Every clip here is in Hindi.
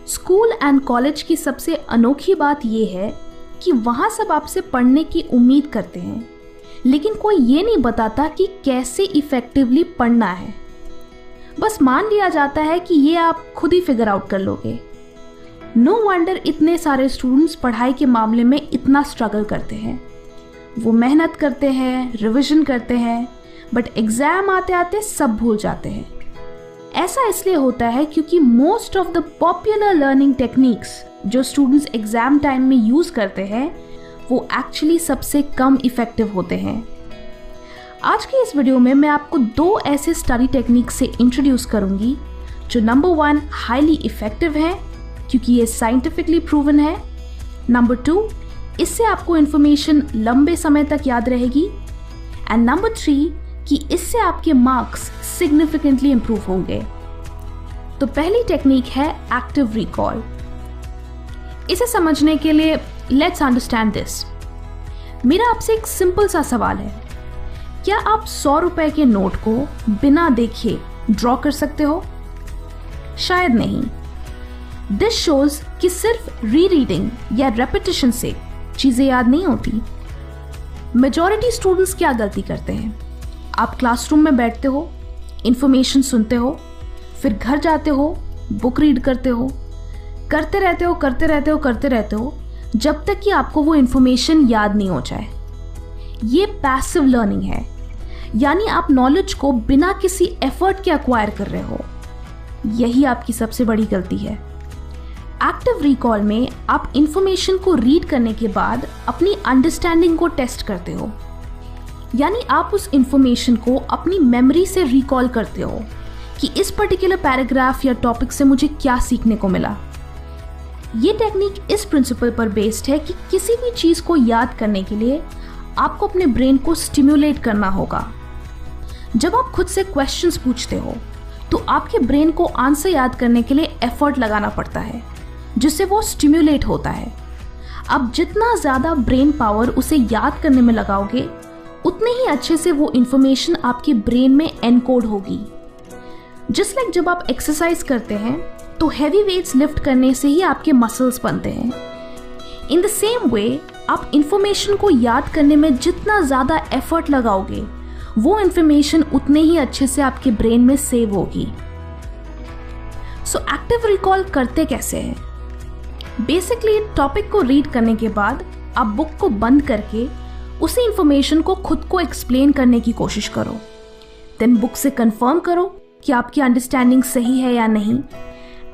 स्कूल एंड कॉलेज की सबसे अनोखी बात यह है कि वहाँ सब आपसे पढ़ने की उम्मीद करते हैं, लेकिन कोई ये नहीं बताता कि कैसे इफेक्टिवली पढ़ना है। बस मान लिया जाता है कि ये आप खुद ही फिगर आउट कर लोगे। नो वंडर इतने सारे स्टूडेंट्स पढ़ाई के मामले में इतना स्ट्रगल करते हैं। वो मेहनत करते हैं, रिवीजन करते हैं, बट एग्जाम आते आते सब भूल जाते हैं। ऐसा इसलिए होता है क्योंकि most of the popular learning techniques जो स्टूडेंट्स एग्जाम टाइम में यूज करते हैं वो एक्चुअली सबसे कम इफेक्टिव होते हैं। आज के इस वीडियो में मैं आपको 2 ऐसे स्टडी टेक्निक से इंट्रोड्यूस करूंगी जो नंबर 1 हाईली इफेक्टिव है क्योंकि ये साइंटिफिकली प्रूवन है, नंबर 2 इससे आपको इंफॉर्मेशन लंबे समय तक याद रहेगी, एंड नंबर 3 कि इससे आपके मार्क्स सिग्निफिकेंटली इंप्रूव होंगे। तो पहली टेक्निक है एक्टिव रिकॉल। इसे समझने के लिए लेट्स अंडरस्टैंड दिस। मेरा आपसे एक सिंपल सा सवाल है, क्या आप 100 रुपए के नोट को बिना देखे ड्रॉ कर सकते हो? शायद नहीं। दिस शोज कि सिर्फ रीरीडिंग या रेपिटेशन से चीजें याद नहीं होती। मेजॉरिटी स्टूडेंट्स क्या गलती करते हैं? आप क्लासरूम में बैठते हो, इंफॉर्मेशन सुनते हो, फिर घर जाते हो, बुक रीड करते हो, करते रहते हो जब तक कि आपको वो इंफॉर्मेशन याद नहीं हो जाए। ये पैसिव लर्निंग है, यानी आप नॉलेज को बिना किसी एफर्ट के एक्वायर कर रहे हो। यही आपकी सबसे बड़ी गलती है। एक्टिव रिकॉल में आप इंफॉर्मेशन को रीड करने के बाद अपनी अंडरस्टैंडिंग को टेस्ट करते हो, यानी आप उस इंफॉर्मेशन को अपनी मेमोरी से रिकॉल करते हो कि इस पर्टिकुलर पैराग्राफ या टॉपिक से मुझे क्या सीखने को मिला। ये टेक्निक इस प्रिंसिपल पर बेस्ड है कि किसी भी चीज को याद करने के लिए आपको अपने ब्रेन को स्टिम्युलेट करना होगा। जब आप खुद से क्वेश्चंस पूछते हो तो आपके ब्रेन को आंसर याद करने के लिए एफर्ट लगाना पड़ता है, जिससे वो स्टिम्युलेट होता है। अब जितना ज्यादा ब्रेन पावर उसे याद करने में लगाओगे उतने ही अच्छे से वो इंफॉर्मेशन आपके ब्रेन में एनकोड होगी। जस्ट लाइक जब आप एक्सरसाइज करते हैं तो हैवी वेट्स लिफ्ट करने से ही आपके मसल्स बनते हैं। इन द सेम वे आप इंफॉर्मेशन को याद करने में जितना ज्यादा एफर्ट लगाओगे वो इंफॉर्मेशन उतने ही अच्छे से आपके ब्रेन में सेव होगी। सो एक्टिव रिकॉल करते कैसे हैं? बेसिकली टॉपिक को रीड करने के बाद आप बुक को बंद करके उसी इंफॉर्मेशन को खुद को एक्सप्लेन करने की कोशिश करो। देन बुक से कंफर्म करो कि आपकी अंडरस्टैंडिंग सही है या नहीं,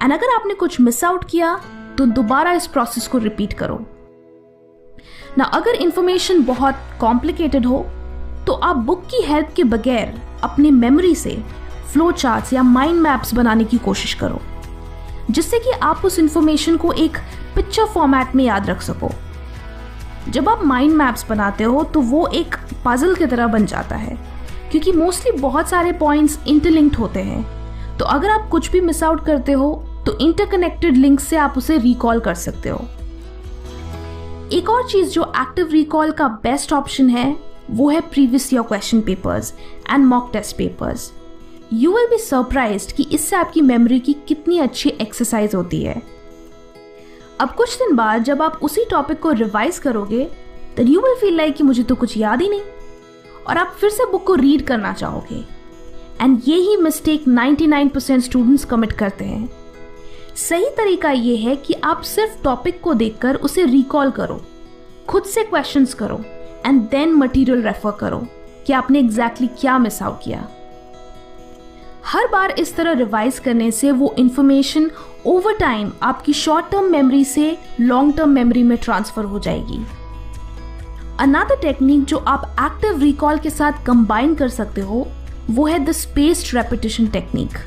एंड अगर आपने कुछ मिस आउट किया तो दोबारा इस प्रोसेस को रिपीट करो ना। अगर इंफॉर्मेशन बहुत कॉम्प्लिकेटेड हो तो आप बुक की हेल्प के बगैर अपनी मेमोरी से फ्लो चार्ट्स या माइंड मैप्स बनाने की कोशिश करो, जिससे कि आप उस इंफॉर्मेशन को एक पिक्चर फॉर्मेट में याद रख सको। जब आप माइंड मैप्स बनाते हो तो वो एक पजल की तरह बन जाता है, क्योंकि मोस्टली बहुत सारे पॉइंट्स इंटरलिंक्ड होते हैं। तो अगर आप कुछ भी मिस आउट करते हो तो इंटरकनेक्टेड लिंक से आप उसे रिकॉल कर सकते हो। एक और चीज जो एक्टिव रिकॉल का बेस्ट ऑप्शन है वो है previous year question papers and mock test papers. You will be surprised कि इससे आपकी मेमोरी की कितनी अच्छी एक्सरसाइज होती है। अब कुछ दिन बाद जब आप उसी टॉपिक को रिवाइज करोगे then you will feel like कि मुझे तो कुछ याद ही नहीं, और आप फिर से बुक को रीड करना चाहोगे। एंड यही मिस्टेक 99% स्टूडेंट्स कमिट करते हैं। सही तरीका ये है कि आप सिर्फ टॉपिक को देखकर उसे रिकॉल करो, खुद से क्वेश्चंस करो, एंड देन मटेरियल रेफर करो कि आपने एग्जैक्टली क्या मिस आउट किया। हर बार इस तरह रिवाइज करने से वो इंफॉर्मेशन ओवर टाइम आपकी शॉर्ट टर्म मेमोरी से लॉन्ग टर्म मेमोरी में ट्रांसफर हो जाएगी। अनदर टेक्निक जो आप एक्टिव रिकॉल के साथ कंबाइन कर सकते हो वो है the spaced repetition technique.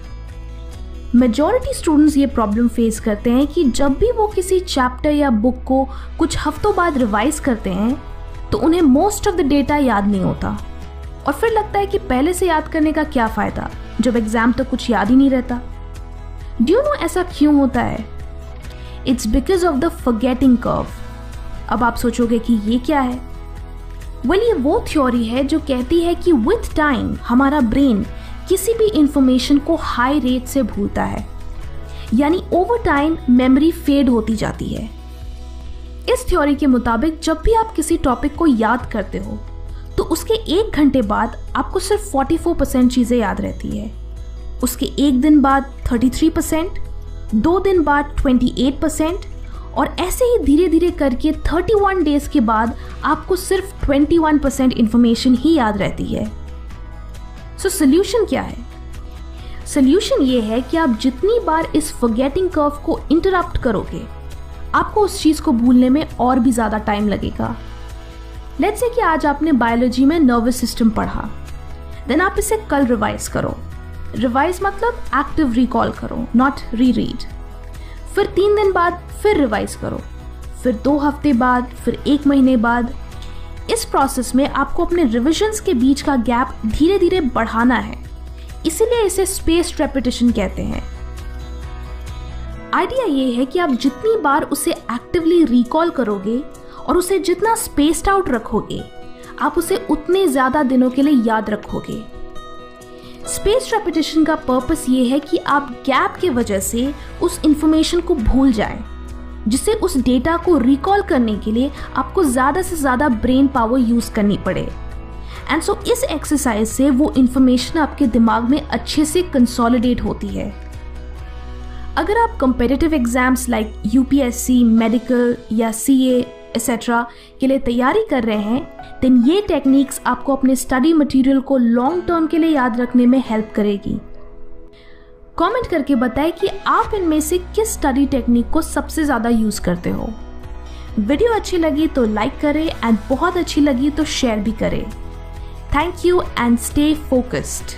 Majority students ये प्रॉब्लम फेस करते हैं कि जब भी वो किसी चैप्टर या बुक को कुछ हफ्तों बाद रिवाइज करते हैं तो उन्हें मोस्ट ऑफ द डेटा याद नहीं होता, और फिर लगता है कि पहले से याद करने का क्या फायदा जब एग्जाम तक कुछ याद ही नहीं रहता। डू यू नो ऐसा क्यों होता है? It's because of the forgetting curve. अब आप सोचोगे कि ये क्या है? ये वो थ्योरी है जो कहती है कि विथ टाइम हमारा ब्रेन किसी भी इंफॉर्मेशन को हाई रेट से भूलता है, यानी ओवर टाइम मेमोरी फेड होती जाती है। इस थ्योरी के मुताबिक जब भी आप किसी टॉपिक को याद करते हो तो उसके 1 घंटे बाद आपको सिर्फ 44% चीज़ें याद रहती है, उसके 1 दिन बाद 33%, 2 दिन बाद 28% और ऐसे ही धीरे धीरे करके 31 डेज के बाद आपको सिर्फ 21% इंफॉर्मेशन ही याद रहती है। सो सोल्यूशन क्या है? सोल्यूशन ये है कि आप जितनी बार इस फॉरगेटिंग कर्व को इंटरप्ट करोगे आपको उस चीज़ को भूलने में और भी ज़्यादा टाइम लगेगा। लेट्स से कि आज आपने बायोलॉजी में नर्वस सिस्टम पढ़ा, देन आप इसे कल रिवाइज करो। रिवाइज मतलब एक्टिव रिकॉल करो, नॉट रीरीड। फिर 3 दिन बाद फिर रिवाइज करो, फिर 2 हफ्ते बाद, फिर 1 महीने बाद। इस प्रोसेस में आपको अपने रिविजन्स के बीच का गैप धीरे धीरे बढ़ाना है, इसीलिए इसे स्पेस्ड रेपिटेशन कहते हैं। आइडिया ये है कि आप जितनी बार उसे एक्टिवली रिकॉल करोगे और उसे जितना स्पेस्ड आउट रखोगे आप उसे उतने ज़्यादा दिनों के लिए याद रखोगे। स्पेस्ड रेपिटेशन का पर्पस ये है कि आप गैप के वजह से उस इंफॉर्मेशन को भूल जाएं, जिससे उस डेटा को रिकॉल करने के लिए आपको ज़्यादा से ज़्यादा ब्रेन पावर यूज़ करनी पड़े। एंड सो इस एक्सरसाइज से वो इंफॉर्मेशन आपके दिमाग में अच्छे से कंसोलिडेट होती है। अगर आप competitive exams like UPSC, medical या सीए एक्सेट्रा के लिए तैयारी कर रहे हैं देन ये टेक्निक्स आपको अपने स्टडी मटेरियल को लॉन्ग टर्म के लिए याद रखने में हेल्प करेगी। कमेंट करके बताएं कि आप इनमें से किस स्टडी टेक्निक को सबसे ज़्यादा यूज़ करते हो। वीडियो अच्छी लगी तो लाइक करें एंड बहुत अच्छी लगी तो शेयर भी करें। Thank you and stay focused.